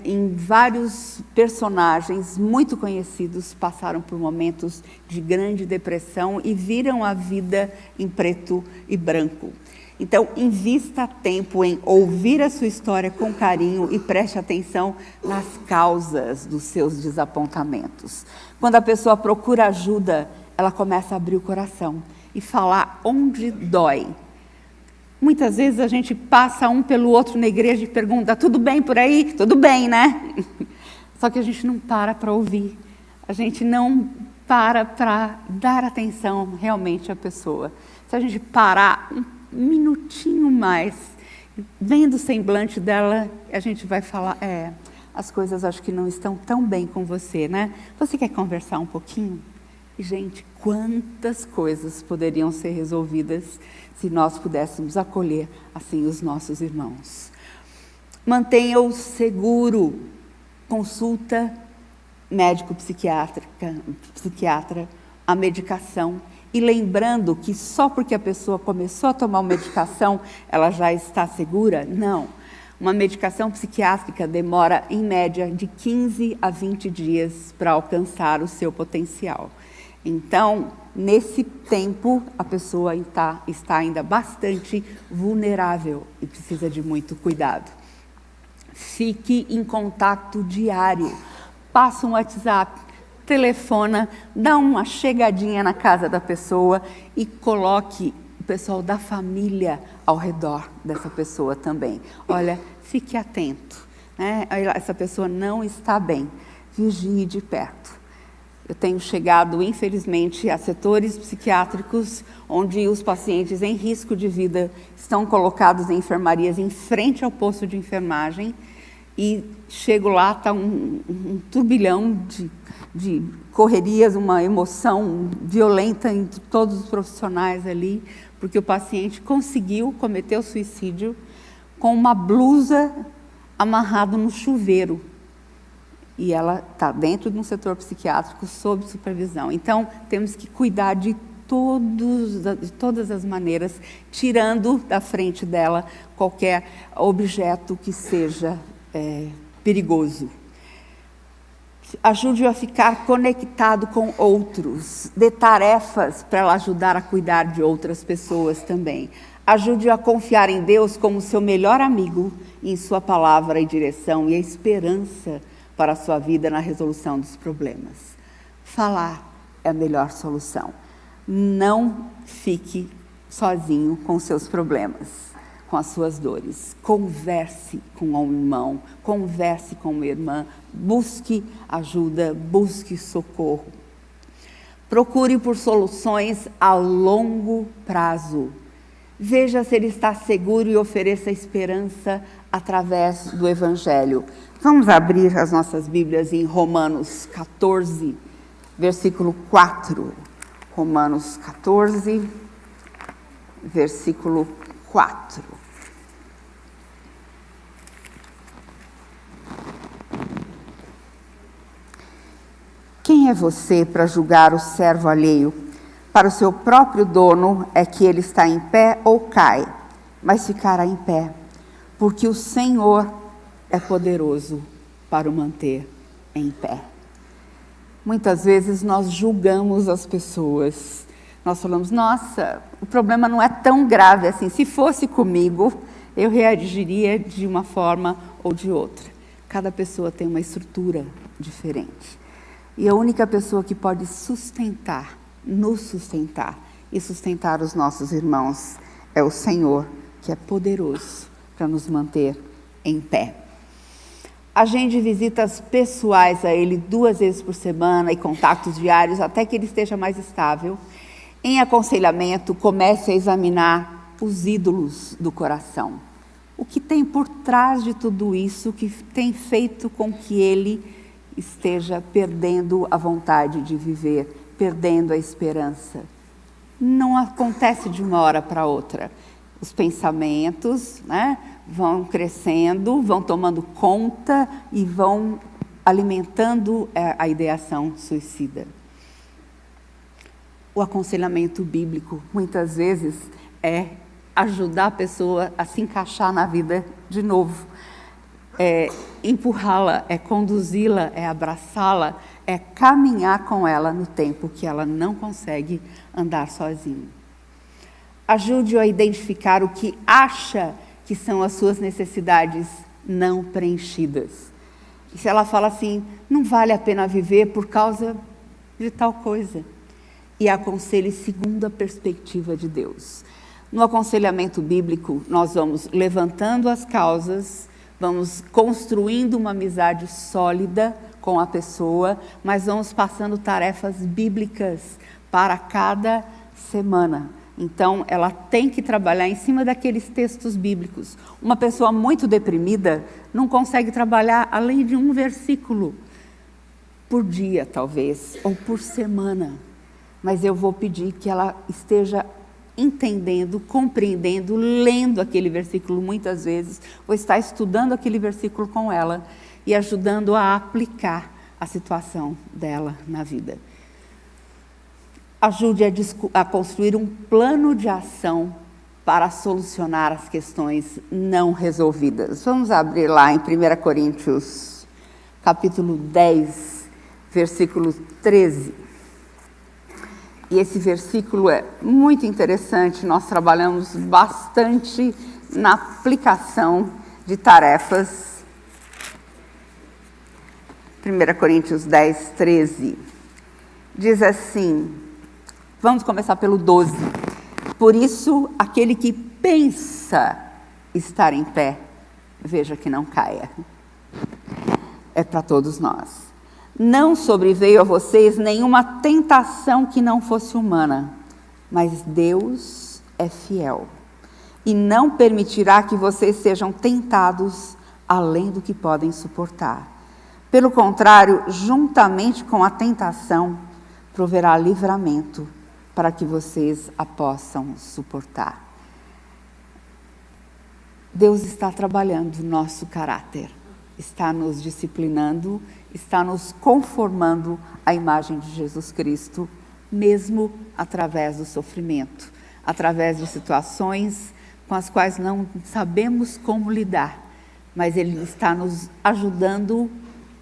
em vários personagens muito conhecidos passaram por momentos de grande depressão e viram a vida em preto e branco. Então, invista tempo em ouvir a sua história com carinho e preste atenção nas causas dos seus desapontamentos. Quando a pessoa procura ajuda, ela começa a abrir o coração e falar onde dói. Muitas vezes a gente passa um pelo outro na igreja e pergunta, tudo bem por aí? Tudo bem, né? Só que a gente não para ouvir. A gente não para dar atenção realmente à pessoa. Se a gente parar um minutinho mais, vendo o semblante dela, a gente vai falar, as coisas acho que não estão tão bem com você, né? Você quer conversar um pouquinho? E, gente, quantas coisas poderiam ser resolvidas se nós pudéssemos acolher assim os nossos irmãos. Mantenha-o seguro. Consulta médico psiquiatra, a medicação. E lembrando que só porque a pessoa começou a tomar uma medicação, ela já está segura? Não. Uma medicação psiquiátrica demora, em média, de 15 a 20 dias para alcançar o seu potencial. Então, nesse tempo, a pessoa está ainda bastante vulnerável e precisa de muito cuidado. Fique em contato diário. Passa um WhatsApp, telefona, dá uma chegadinha na casa da pessoa e coloque o pessoal da família ao redor dessa pessoa também. Olha, fique atento, né? Essa pessoa não está bem. Vigie de perto. Eu tenho chegado, infelizmente, a setores psiquiátricos onde os pacientes em risco de vida estão colocados em enfermarias em frente ao posto de enfermagem e chego lá, está um turbilhão de correrias, uma emoção violenta entre todos os profissionais ali, porque o paciente conseguiu cometer o suicídio com uma blusa amarrada no chuveiro. E ela está dentro de um setor psiquiátrico sob supervisão. Então, temos que cuidar de todas as maneiras, tirando da frente dela qualquer objeto que seja perigoso. Ajude-o a ficar conectado com outros. Dê tarefas para ela ajudar a cuidar de outras pessoas também. Ajude-o a confiar em Deus como seu melhor amigo, em sua palavra e direção e a esperança para a sua vida na resolução dos problemas. Falar é a melhor solução. Não fique sozinho com seus problemas, com as suas dores. Converse com um irmão, converse com uma irmã, busque ajuda, busque socorro. Procure por soluções a longo prazo. Veja se ele está seguro e ofereça esperança através do Evangelho. Vamos abrir as nossas Bíblias em Romanos 14, versículo 4. Romanos 14, versículo 4. Quem é você para julgar o servo alheio? Para o seu próprio dono é que ele está em pé ou cai, mas ficará em pé, porque o Senhor é poderoso para o manter em pé. Muitas vezes nós julgamos as pessoas. Nós falamos, nossa, o problema não é tão grave assim. Se fosse comigo, eu reagiria de uma forma ou de outra. Cada pessoa tem uma estrutura diferente. E a única pessoa que pode nos sustentar e sustentar os nossos irmãos é o Senhor, que é poderoso para nos manter em pé. Agende visitas pessoais a Ele 2 vezes por semana e contatos diários até que Ele esteja mais estável. Em aconselhamento, comece a examinar os ídolos do coração. O que tem por trás de tudo isso que tem feito com que Ele esteja perdendo a vontade de viver, perdendo a esperança. Não acontece de uma hora para outra. Os pensamentos, vão crescendo, vão tomando conta e vão alimentando a ideação suicida. O aconselhamento bíblico, muitas vezes, é ajudar a pessoa a se encaixar na vida de novo. É empurrá-la, é conduzi-la, é abraçá-la, é caminhar com ela no tempo que ela não consegue andar sozinha. Ajude-o a identificar o que acha que são as suas necessidades não preenchidas. E se ela fala assim, não vale a pena viver por causa de tal coisa. E aconselhe segundo a perspectiva de Deus. No aconselhamento bíblico, nós vamos levantando as causas, vamos construindo uma amizade sólida com a pessoa, mas vamos passando tarefas bíblicas para cada semana. Então, ela tem que trabalhar em cima daqueles textos bíblicos. Uma pessoa muito deprimida não consegue trabalhar além de um versículo por dia, talvez, ou por semana. Mas eu vou pedir que ela esteja entendendo, compreendendo, lendo aquele versículo muitas vezes, ou estar estudando aquele versículo com ela e ajudando a aplicar a situação dela na vida. Ajude a construir um plano de ação para solucionar as questões não resolvidas. Vamos abrir lá em 1 Coríntios, capítulo 10, versículo 13. E esse versículo é muito interessante, nós trabalhamos bastante na aplicação de tarefas. 1 Coríntios 10, 13. Diz assim, vamos começar pelo 12. Por isso, aquele que pensa estar em pé, veja que não caia. É para todos nós. Não sobreveio a vocês nenhuma tentação que não fosse humana, mas Deus é fiel e não permitirá que vocês sejam tentados além do que podem suportar. Pelo contrário, juntamente com a tentação, proverá livramento para que vocês a possam suportar. Deus está trabalhando o nosso caráter, está nos disciplinando, está nos conformando à imagem de Jesus Cristo, mesmo através do sofrimento, através de situações com as quais não sabemos como lidar, mas Ele está nos ajudando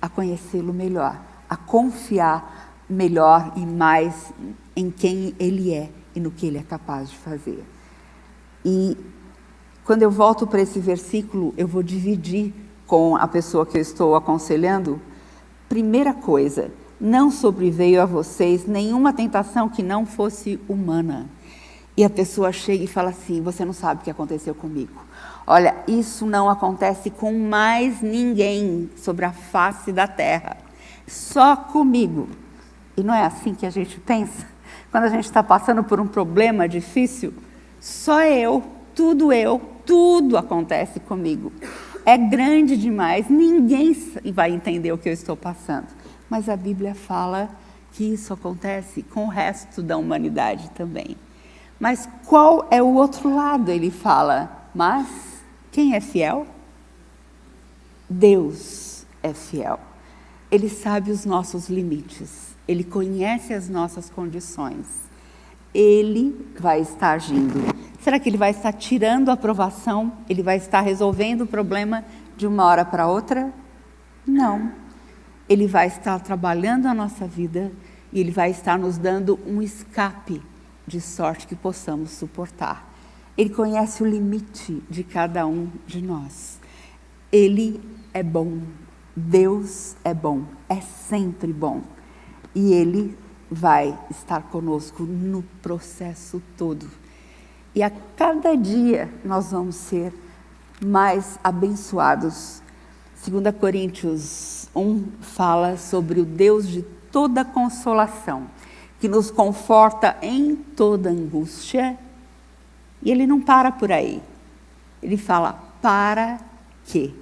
a conhecê-lo melhor, a confiar melhor e mais em quem Ele é e no que Ele é capaz de fazer. E quando eu volto para esse versículo, eu vou dividir com a pessoa que eu estou aconselhando. Primeira coisa, não sobreveio a vocês nenhuma tentação que não fosse humana. E a pessoa chega e fala assim, você não sabe o que aconteceu comigo. Olha, isso não acontece com mais ninguém sobre a face da terra. Só comigo. E não é assim que a gente pensa? Quando a gente está passando por um problema difícil, só eu, tudo acontece comigo. É grande demais, ninguém vai entender o que eu estou passando. Mas a Bíblia fala que isso acontece com o resto da humanidade também. Mas qual é o outro lado? Ele fala, mas quem é fiel? Deus é fiel. Ele sabe os nossos limites, Ele conhece as nossas condições. Ele vai estar agindo. Será que Ele vai estar tirando a aprovação? Ele vai estar resolvendo o problema de uma hora para outra? Não. Ele vai estar trabalhando a nossa vida e Ele vai estar nos dando um escape de sorte que possamos suportar. Ele conhece o limite de cada um de nós. Ele é bom. Deus é bom. É sempre bom. E Ele vai estar conosco no processo todo. E a cada dia nós vamos ser mais abençoados. 2 Coríntios 1 fala sobre o Deus de toda consolação, que nos conforta em toda angústia. E Ele não para por aí. Ele fala, para que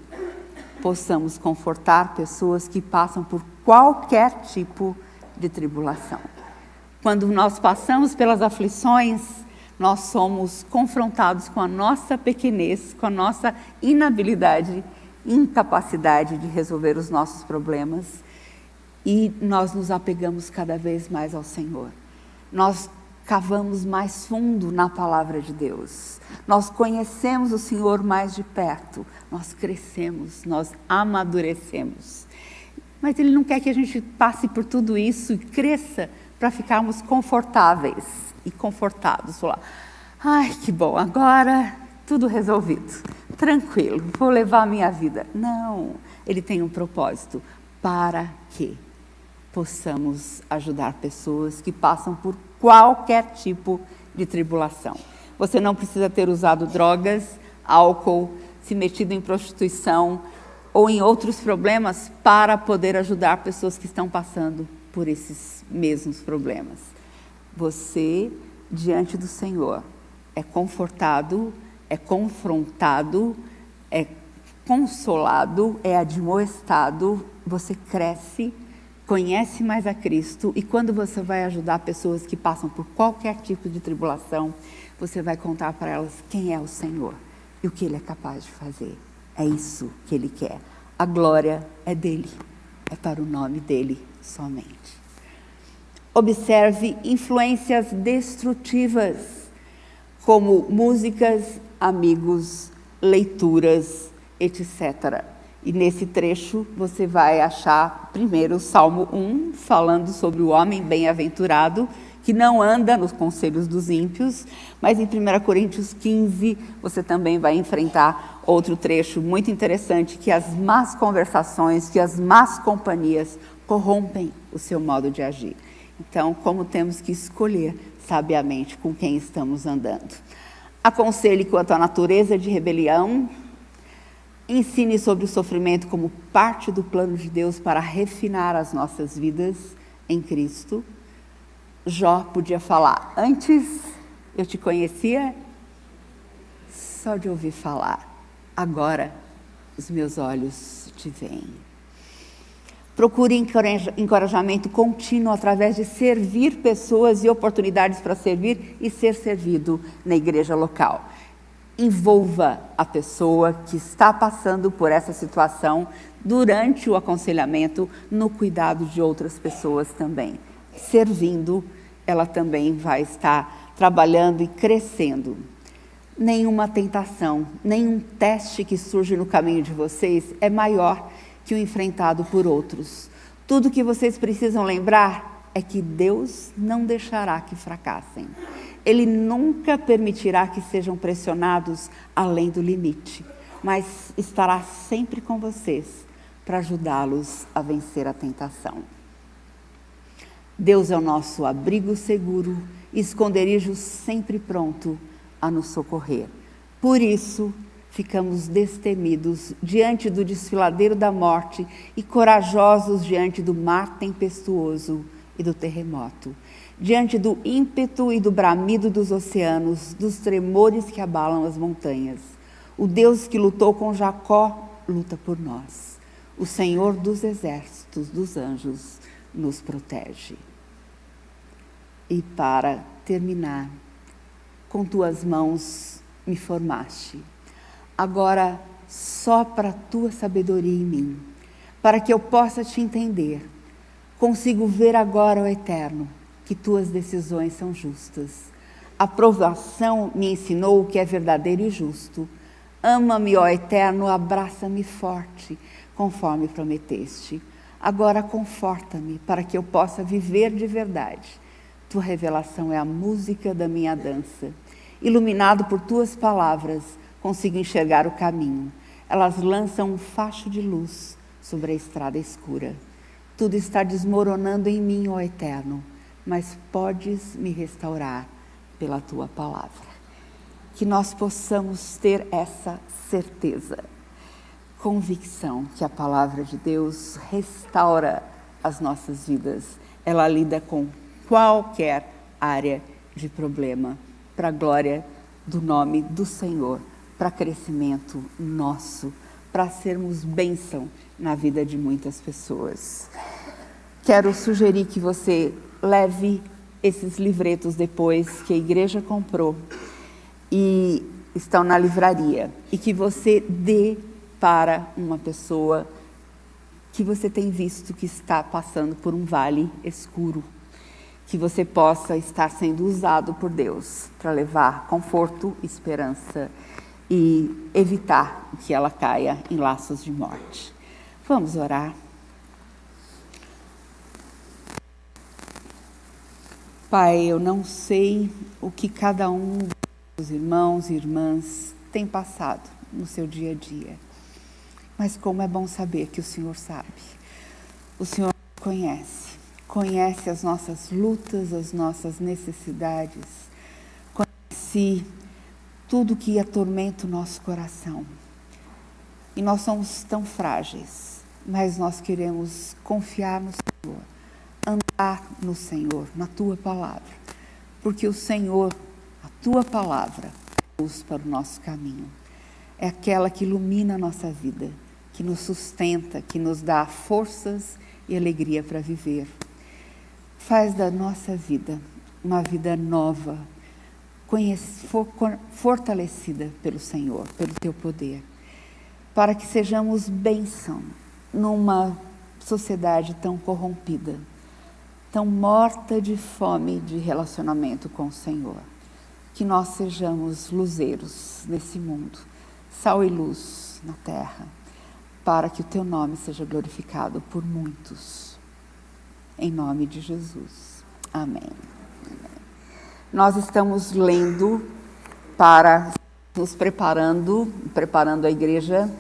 possamos confortar pessoas que passam por qualquer tipo de tribulação. Quando nós passamos pelas aflições, nós somos confrontados com a nossa pequenez, com a nossa inabilidade, incapacidade de resolver os nossos problemas e nós nos apegamos cada vez mais ao Senhor. Nós cavamos mais fundo na palavra de Deus. Nós conhecemos o Senhor mais de perto. Nós crescemos, nós amadurecemos. Mas Ele não quer que a gente passe por tudo isso e cresça para ficarmos confortáveis e confortados. Falar, ai, que bom, agora tudo resolvido, tranquilo, vou levar a minha vida. Não, Ele tem um propósito para que possamos ajudar pessoas que passam por qualquer tipo de tribulação. Você não precisa ter usado drogas, álcool, se metido em prostituição ou em outros problemas para poder ajudar pessoas que estão passando por esses mesmos problemas. Você, diante do Senhor, é confortado, é confrontado, é consolado, é admoestado, você cresce, conhece mais a Cristo e quando você vai ajudar pessoas que passam por qualquer tipo de tribulação, você vai contar para elas quem é o Senhor e o que Ele é capaz de fazer. É isso que Ele quer. A glória é dEle, é para o nome dEle somente. Observe influências destrutivas, como músicas, amigos, leituras, etc. E nesse trecho você vai achar primeiro o Salmo 1, falando sobre o homem bem-aventurado, que não anda nos conselhos dos ímpios, mas em 1 Coríntios 15 você também vai enfrentar outro trecho muito interessante, que as más conversações, que as más companhias corrompem o seu modo de agir. Então, como temos que escolher sabiamente com quem estamos andando. Aconselhe quanto à natureza de rebelião, ensine sobre o sofrimento como parte do plano de Deus para refinar as nossas vidas em Cristo. Jó podia falar, antes eu te conhecia só de ouvir falar, agora os meus olhos te veem. Procure encorajamento contínuo através de servir pessoas e oportunidades para servir e ser servido na igreja local. Envolva a pessoa que está passando por essa situação durante o aconselhamento no cuidado de outras pessoas também. Servindo, ela também vai estar trabalhando e crescendo. Nenhuma tentação, nenhum teste que surge no caminho de vocês é maior que o enfrentado por outros. Tudo que vocês precisam lembrar é que Deus não deixará que fracassem. Ele nunca permitirá que sejam pressionados além do limite, mas estará sempre com vocês para ajudá-los a vencer a tentação. Deus é o nosso abrigo seguro, esconderijo sempre pronto a nos socorrer. Por isso, ficamos destemidos diante do desfiladeiro da morte e corajosos diante do mar tempestuoso e do terremoto, diante do ímpeto e do bramido dos oceanos, dos tremores que abalam as montanhas. O Deus que lutou com Jacó luta por nós. O Senhor dos exércitos, dos anjos, nos protege. E para terminar, com tuas mãos me formaste. Agora sopra a tua sabedoria em mim, para que eu possa te entender. Consigo ver agora, ó Eterno, que tuas decisões são justas. A provação me ensinou o que é verdadeiro e justo. Ama-me, ó Eterno, abraça-me forte, conforme prometeste. Agora conforta-me, para que eu possa viver de verdade. Tua revelação é a música da minha dança. Iluminado por tuas palavras, consigo enxergar o caminho. Elas lançam um facho de luz sobre a estrada escura. Tudo está desmoronando em mim, ó Eterno, mas podes me restaurar pela tua palavra. Que nós possamos ter essa certeza, convicção que a palavra de Deus restaura as nossas vidas. Ela lida com qualquer área de problema, para a glória do nome do Senhor, para crescimento nosso, para sermos bênção na vida de muitas pessoas. Quero sugerir que você leve esses livretos depois que a igreja comprou e estão na livraria, e que você dê para uma pessoa que você tem visto que está passando por um vale escuro, que você possa estar sendo usado por Deus para levar conforto, esperança e evitar que ela caia em laços de morte. Vamos orar. Pai, eu não sei o que cada um dos irmãos e irmãs tem passado no seu dia a dia, mas como é bom saber que o Senhor sabe. O Senhor conhece as nossas lutas, as nossas necessidades, conhece tudo que atormenta o nosso coração. E nós somos tão frágeis, mas nós queremos confiar no Senhor, andar no Senhor, na Tua Palavra, porque o Senhor, a Tua Palavra, é luz para o nosso caminho. É aquela que ilumina a nossa vida, que nos sustenta, que nos dá forças e alegria para viver. Faz da nossa vida uma vida nova, fortalecida pelo Senhor, pelo Teu poder, para que sejamos bênção numa sociedade tão corrompida, tão morta de fome de relacionamento com o Senhor. Que nós sejamos luzeiros nesse mundo, sal e luz na terra, para que o Teu nome seja glorificado por muitos. Em nome de Jesus. Amém. Nós estamos lendo para nos preparando a igreja,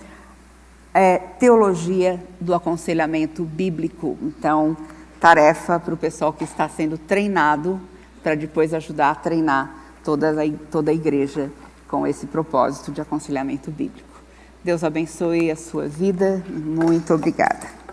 teologia do aconselhamento bíblico. Então, tarefa para o pessoal que está sendo treinado, para depois ajudar a treinar toda a igreja com esse propósito de aconselhamento bíblico. Deus abençoe a sua vida. Muito obrigada.